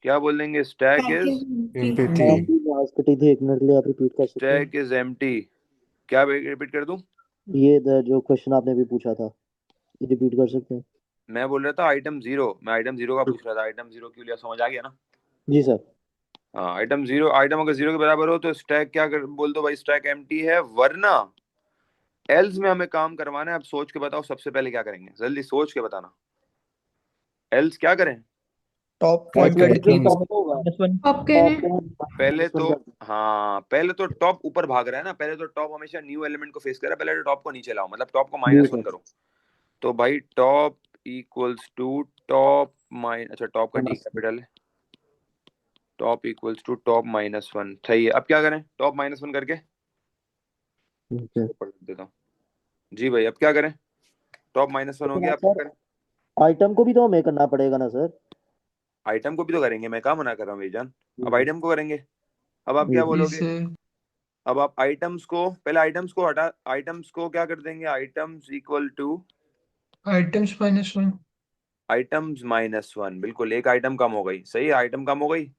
A: क्या बोल देंगे? Stack is
D: empathy.
E: आपकी आवाज कटी थी, एक मिनट के लिए आप रिपीट कर सकते हैं?
A: Stack is empty. क्या रिपीट कर दूं?
E: ये जो क्वेश्चन आपने भी पूछा था, ये रिपीट कर सकते हैं?
A: मैं बोल रहा था आइटम जीरो, मैं आइटम जीरो का पूछ रहा था। आइटम जीरो क्यों लिया, समझ आ गया ना?
E: जी सर।
A: हाँ आइटम जीरो, आइटम अगर जीरो के बराबर हो तो स्टैक क्या कर, बोल दो भाई स्टैक एम्प्टी है, वरना एल्स में हमें काम करवाना है। अब सोच के बताओ सबसे पहले क्या करेंगे, जल्दी सोच के बताना। एल्स क्या करें?
J: टॉप
D: क्या
J: पॉइंटर
D: करें?
E: जो
J: डिक्रीज
E: टॉप होगा
J: माइनस वन।
I: आप कह रहे हैं?
A: पहले तो,
E: कर
A: हाँ पहले तो टॉप ऊपर भाग रहा है ना, पहले तो टॉप हमेशा न्यू एलिमेंट को फेस कर रहा है, पहले तो टॉप को नीचे लाओ, मतलब टॉप को
E: जी
A: -1
E: सर।
A: करो। तो भाई top equals to top minus, अच्छा टॉप का टी कैपिटल है, टॉप इक्वल्स टू टॉप -1 सही है। अब क्या करें? टॉप -1 करके
E: ठीक है।
A: ऊपर लिख देता हूँ। जी भाई अब क्या करें? टॉप -1 हो
E: लेकिन
A: गया,
E: आप
A: अब क्या
E: सर
A: करें?
E: आइटम को भी तो हमें करना पड़ेगा ना सर?
A: आइटम को भी तो करेंगे, मैं कहाँ मना कर रहा हूँ भाईजान। अब
E: जी
A: आइटम को करेंगे। अब आप
E: जी
A: क्या बोलोगे?
B: इस
A: अब आप आइटम्स को, पहले आइटम्स को हटा, आइटम्स को क्या कर देंगे? Items equal to
B: items -1।
A: Items -1, बिल्कुल, एक आइटम कम हो गई, सही है, आइटम कम हो गई।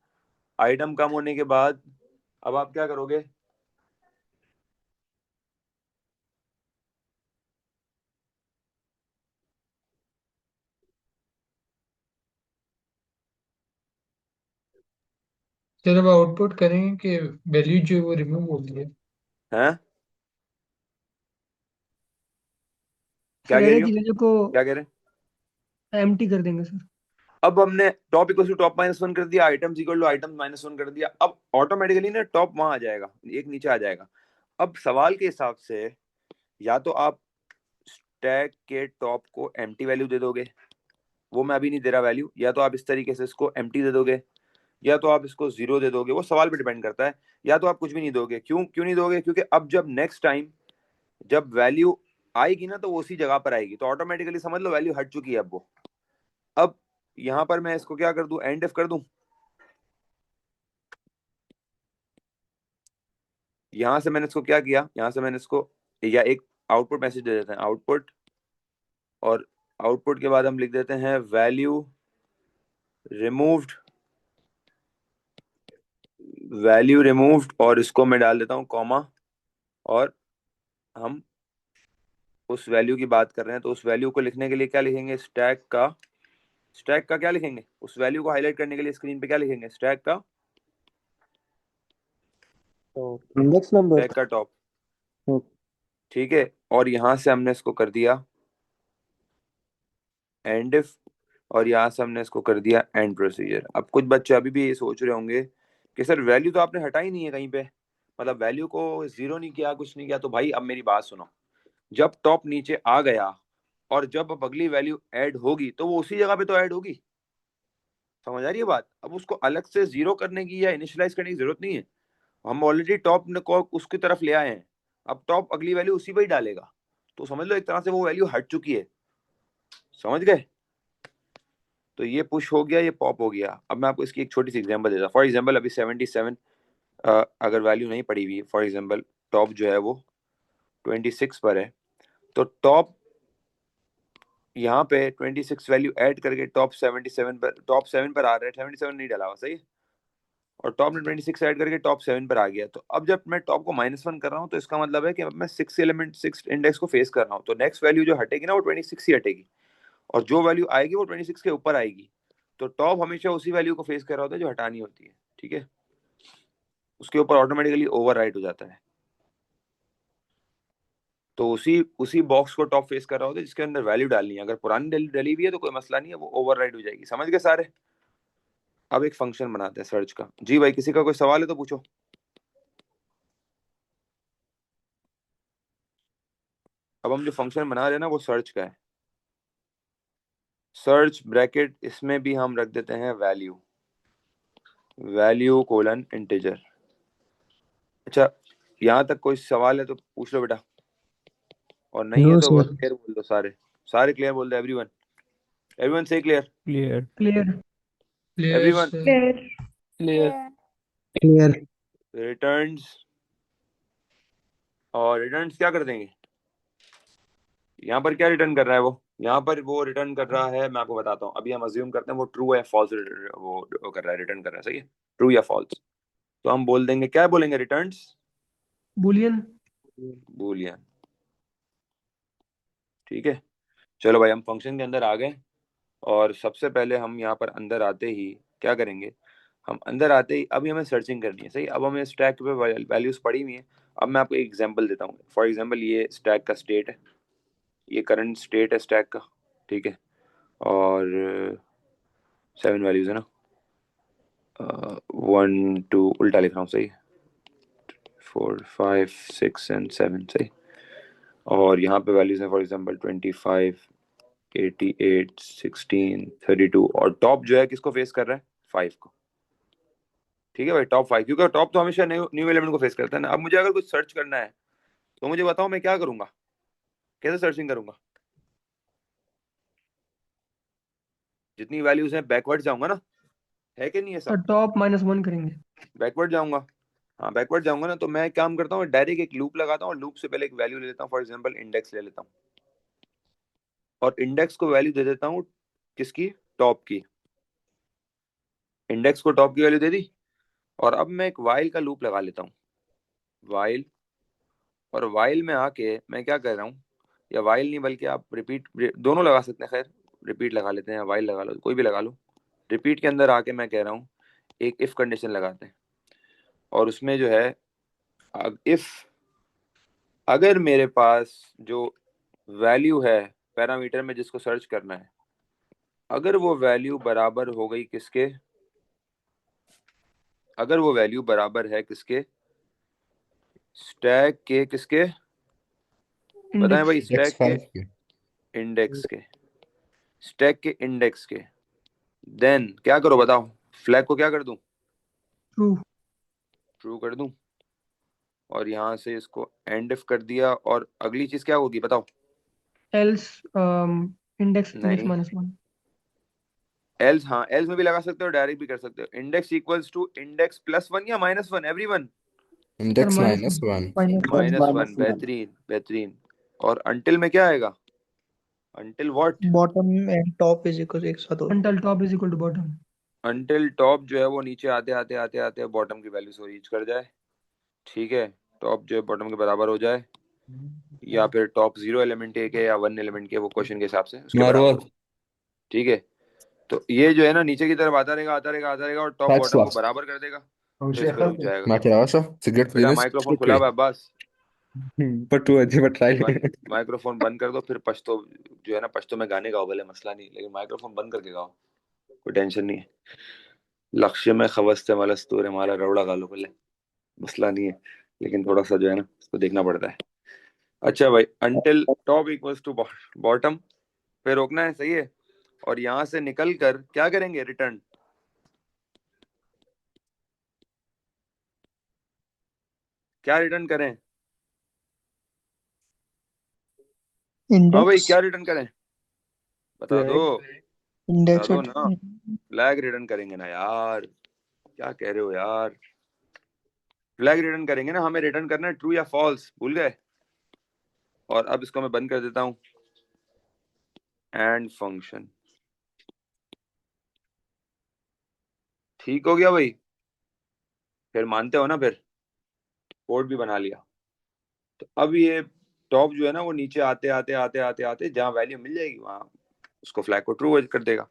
A: आइटम कम होने के बाद अब आप क्या करोगे?
B: सर अब आउटपुट करेंगे कि वैल्यू जो है वो रिमूव हो गई है।
A: हैं? क्या
G: सर
A: कह
G: एरे
A: रही हो?
G: की वैल्यू को
A: क्या कह रहे हैं?
G: एम्प्टी कर देंगे सर।
A: अब हमने टॉप इक्वल टू टॉप -1 कर दिया, आइटम्स इक्वल टू आइटम -1 कर दिया। अब ऑटोमेटिकली ना टॉप वहां आ जाएगा, एक नीचे आ जाएगा। अब सवाल के हिसाब से या तो आप स्टैक के टॉप को एम्प्टी वैल्यू दे दोगे, वो मैं अभी नहीं दे रहा वैल्यू, या तो आप इस तरीके से इसको एम्प्टी दे दोगे, या तो आप इसको 0 दे दोगे, वो सवाल पे डिपेंड करता है। या तो आप कुछ भी नहीं दोगे। क्यों क्यों नहीं दोगे? क्योंकि अब जब नेक्स्ट टाइम जब वैल्यू आएगी ना, तो वो उसी जगह पर आएगी, तो ऑटोमेटिकली समझ लो वैल्यू हट चुकी है अब वो। अब यहां पर मैं इसको क्या कर दूं? एंड इफ कर दूं। यहां से मैंने इसको क्या किया, यहां से मैंने इसको, या एक आउटपुट मैसेज दे देते हैं, आउटपुट, और आउटपुट के बाद हम लिख देते हैं वैल्यू रिमूव्ड, वैल्यू रिमूव्ड, और इसको मैं डाल देता हूं कॉमा, और हम उस वैल्यू की बात कर रहे हैं, तो उस वैल्यू को लिखने के लिए क्या लिखेंगे? स्टैक का क्या लिखेंगे? उस वैल्यू को हाईलाइट करने के लिए स्क्रीन पे क्या लिखेंगे? स्टैक का
E: इंडेक्स नंबर।
A: स्टैक का टॉप, ठीक है। और यहां से हमने इसको कर दिया एंड इफ, और यहाँ से हमने इसको कर दिया एंड प्रोसीजर। अब कुछ बच्चे अभी भी ये सोच रहे होंगे कि सर वैल्यू तो आपने हटाई नहीं है कहीं पे, मतलब वैल्यू को 0 नहीं किया, कुछ नहीं किया। तो भाई अब मेरी बात सुनो, जब टॉप नीचे आ गया और जब अब अगली वैल्यू ऐड होगी तो वो उसी जगह पे तो ऐड होगी। समझ आ रही है बात? अब उसको अलग से 0 करने की या इनिशियलाइज करने की जरूरत नहीं है, हम ऑलरेडी टॉप को उसकी तरफ ले आए हैं। अब टॉप अगली वैल्यू उसी पे ही डालेगा, तो समझ लो एक तरह से वो वैल्यू हट चुकी है। समझ गए? तो ये पुश हो गया, ये पॉप हो गया। अब मैं आपको इसकी एक छोटी सी एग्जांपल देता हूँ। फॉर एग्जांपल अभी 77 अगर वैल्यू नहीं पड़ी हुई, फॉर एग्जांपल टॉप जो है वो 26 पर है, तो टॉप यहाँ पे 26 वैल्यू ऐड करके टॉप 77 पर, टॉप 7 पर आ रहा है, 77 नहीं डाला हुआ, सही है? और टॉप ने 26 ऐड करके टॉप 7 पर आ गया। तो अब जब मैं टॉप को -1 कर रहा हूँ, तो इसका मतलब है कि अब मैं 6 इंडेक्स को फेस कर रहा हूँ, तो नेक्स्ट वैल्यू जो हटेगी ना वो 26 ही हटेगी, और जो वैल्यू आएगी वो 26 के ऊपर आएगी। तो टॉप हमेशा उसी वैल्यू को फेस कर रहा होता है जो हटानी होती है, ठीक है? उसके ऊपर ऑटोमेटिकली ओवरराइट हो जाता है। तो उसी उसी बॉक्स को टॉप फेस कर रहा होता है जिसके अंदर वैल्यू डालनी है। अगर पुरानी डली हुई है तो कोई मसला नहीं है, वो ओवरराइट हो जाएगी। समझ गए सारे? अब एक फंक्शन बनाते हैं सर्च का। जी भाई, किसी का कोई सवाल है तो पूछो। अब हम जो फंक्शन बना रहे हैं ना वो सर्च का है। सर्च ब्रैकेट, इसमें भी हम रख देते हैं वैल्यू, वैल्यू कोलन इंटीजर। अच्छा, यहाँ तक कोई सवाल है तो पूछ लो बेटा, और नहीं है
C: नो
A: तो
C: सर।
A: क्लियर बोल दो। सारे सारे क्लियर बोल दो। एवरीवन, एवरीवन से clear,
C: clear.
G: Clear.
B: Clear
A: everyone.
B: Sir.
H: Clear.
J: Clear.
A: Returns, और रिटर्न्स क्या कर देंगे? यहाँ पर क्या रिटर्न कर रहा है वो? यहाँ पर वो रिटर्न कर रहा है, मैं आपको बताता हूँ। अभी हम अज्यूम करते हैं वो ट्रू है फॉल्स, वो कर रहा है, रिटर्न कर रहा है, सही है, ट्रू या फॉल्स। तो हम बोल देंगे, क्या बोलेंगे? Returns
G: Boolean.
A: बूलियन, ठीक है। चलो भाई, हम फंक्शन के अंदर आ गए, और सबसे पहले हम यहाँ पर अंदर आते ही क्या करेंगे? हम अंदर आते ही अभी हमें सर्चिंग करनी है, सही। अब हमें स्टैक पे वैल्यूज पड़ी हुई है। अब मैं आपको एक एग्जांपल देता हूँ। फॉर एग्जांपल ये स्टैक का स्टेट है, ये करंट स्टेट है स्टैक का, ठीक है। और 7 वैल्यूज है ना, 1 2, उल्टा लिख रहा हूँ, सही, 4 5 6 एंड 7, सही। और यहाँ पे वैल्यूज हैं फॉर एग्जांपल 25 88 16 32, और टॉप जो है किसको फेस कर रहा है? 5 को, ठीक है भाई, टॉप 5, क्योंकि टॉप तो हमेशा न्यू एलिमेंट को फेस करता है ना। अब मुझे अगर कुछ सर्च करना है तो मुझे बताओ मैं क्या करूंगा, कैसे सर्चिंग करूंगा? जितनी वैल्यूज हैं बैकवर्ड जाऊंगा ना, है कि नहीं ऐसा?
G: सर टॉप -1 करेंगे।
A: बैकवर्ड जाऊंगा, हाँ बैकवर्ड जाऊंगा ना, तो मैं काम करता हूँ, डायरेक्ट एक लूप लगाता हूँ, और लूप से पहले एक वैल्यू ले लेता हूँ, फॉर एग्जांपल इंडेक्स ले लेता हूँ। और इंडेक्स को वैल्यू दे देता हूँ किसकी, टॉप की। इंडेक्स को टॉप की वैल्यू दे दी, और अब मैं एक वाइल का लूप लगा लेता हूँ, वाइल। और वाइल में आके मैं क्या कर रहा हूँ, या वाइल नहीं बल्कि आप रिपीट दोनों लगा सकते हैं, खैर रिपीट लगा लेते हैं या वाइल लगा लो, कोई भी लगा लो। रिपीट के अंदर आके मैं कह रहा हूँ एक इफ कंडीशन लगाते हैं, और उसमें जो है इफ अगर मेरे पास जो वैल्यू है पैरामीटर में जिसको सर्च करना है, अगर वो वैल्यू बराबर हो गई किसके, अगर वो वैल्यू बराबर है किसके, स्टैक के किसके, बताएं भाई,
D: इंडेक्स
A: स्टैक के
D: 5 के
A: इंडेक्स के, स्टैक के इंडेक्स के। देन क्या करो बताओ, फ्लैग को क्या कर दूं,
G: ट्रू।
A: ट्रू कर दूं, और यहाँ से इसको एंड इफ कर दिया, और अगली चीज क्या होगी बताओ।
G: एल्स इंडेक्स
A: नहीं,
G: माइनस वन।
A: एल्स, हाँ एल्स में भी लगा सकते हो, डायरेक्ट भी कर सकते हो। Index equals to index plus one या minus one, everyone
D: index
G: minus
D: minus 1
A: minus one,
F: -1।
A: बेहतरीन बेहतरीन। और अंटिल में क्या आएगा, until what,
J: bottom and top is equal एक साथ हो।
G: Until top is equal to bottom.
A: Until top जो है वो नीचे आते आते आते आते बॉटम की वैल्यू से रीच कर जाए, ठीक है। टॉप जो है बॉटम के बराबर हो जाए, या फिर टॉप 0 एलिमेंट के या 1 एलिमेंट के, वो क्वेश्चन के हिसाब से उसके बराबर
D: मारवा
A: हो, ठीक है। तो ये जो है ना नीचे की तरफ आता रहेगा आता रहेगा आता रहेगा, और टॉप
D: Tack
A: बॉटम को
D: slags.
A: बराबर कर देगा, तो इस पे रुक जाएगा।
D: Märker alltså? Cigarett
A: बेटा
D: Linus
A: माइक्रोफोन खुला हुआ है बस,
D: पर तू अच्छी बट ट्राई
A: माइक्रोफोन बंद कर दो, फिर पश्तो जो है ना, पश्तो में गाने गाओ भले, मसला नहीं, लेकिन माइक्रोफोन बंद करके गाओ, कोई टेंशन नहीं है। लक्ष्य में खवस्ते मलस्तूर हमारा रौड़ा गा लो भले, मसला नहीं है, लेकिन थोड़ा सा जो है ना उसको देखना पड़ता है। अच्छा भाई, until top equals to bottom पे रोकना है, सही है। और यहां से निकल कर क्या करेंगे, रिटर्न, क्या रिटर्न करें, हाँ भाई
J: इंडेक्स
A: क्या रिटर्न करें, बता दो, बता
J: इंडेक्स
A: दो ना। फ्लैग रिटर्न करेंगे ना यार, क्या कह रहे हो यार, फ्लैग रिटर्न करेंगे ना, हमें रिटर्न करना है ट्रू या फॉल्स, भूल गए। और अब इसको मैं बंद कर देता हूं, एंड फंक्शन, ठीक हो गया भाई, फिर मानते हो ना, फिर कोड भी बना लिया। तो अब ये टॉप जो है ना वो नीचे आते आते आते आते आते जहां वैल्यू मिल जाएगी वहां उसको फ्लैग को ट्रू कर देगा।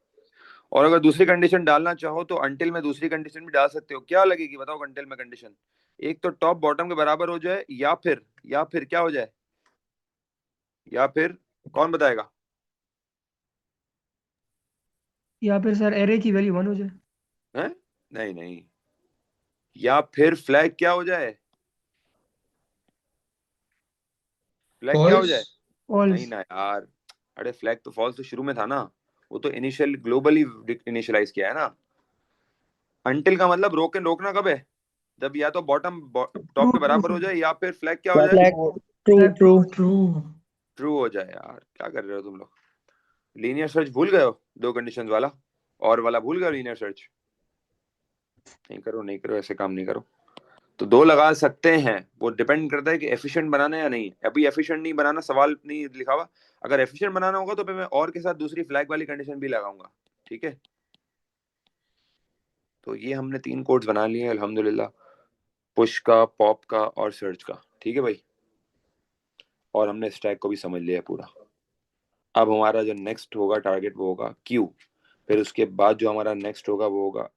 A: और अगर दूसरी कंडीशन डालना चाहो तो अंटिल में दूसरी कंडीशन भी डाल सकते हो, क्या लगेगी बताओ अंटिल में कंडीशन, एक तो टॉप बॉटम के बराबर हो जाए, या फिर क्या हो जाए, या फिर कौन बताएगा,
G: या फिर सर एरे की वैल्यू 1 हो जाए।
A: हैं? नहीं नहीं, या फिर फ्लैग क्या हो जाए, फ्लैग क्या हो जाए, नहीं
G: फॉल्स।
A: ना यार, अरे फ्लैग तो फॉल्स तो शुरू में था ना, वो तो इनिशियल ग्लोबली इनिशियलाइज किया है ना। अंटिल का मतलब रोकना कब है, जब या तो बॉटम
G: ट्रू
A: टॉप के
G: ट्रू
A: बराबर हो
G: सर।
A: जाए, या फिर फ्लैग क्या हो जाए,
J: flag true
G: flag
J: true
G: true.
A: True हो जाए। यार क्या कर रहे हो तुम लोग, लीनियर सर्च भूल गए हो, दो कंडीशंस वाला और वाला भूल गए, लीनियर सर्च नहीं करो नहीं करो, ऐसे काम नहीं करो। तो दो लगा सकते हैं, वो डिपेंड करता है कि एफिशिएंट बनाना है या नहीं। अभी एफिशिएंट नहीं बनाना, सवाल नहीं लिखा हुआ, अगर एफिशिएंट बनाना होगा तो फिर मैं और के साथ दूसरी फ्लैग वाली कंडीशन भी लगाऊंगा, ठीक है। तो ये हमने 3 कोड्स बना लिए हैं अल्हम्दुलिल्लाह, पुश का, पॉप का और सर्च का, ठीक है भाई। और हमने स्टैक को भी समझ लिया है पूरा। अब हमारा जो नेक्स्ट होगा टारगेट वो होगा क्यू, फिर उसके बाद जो हमारा नेक्स्ट होगा वो होगा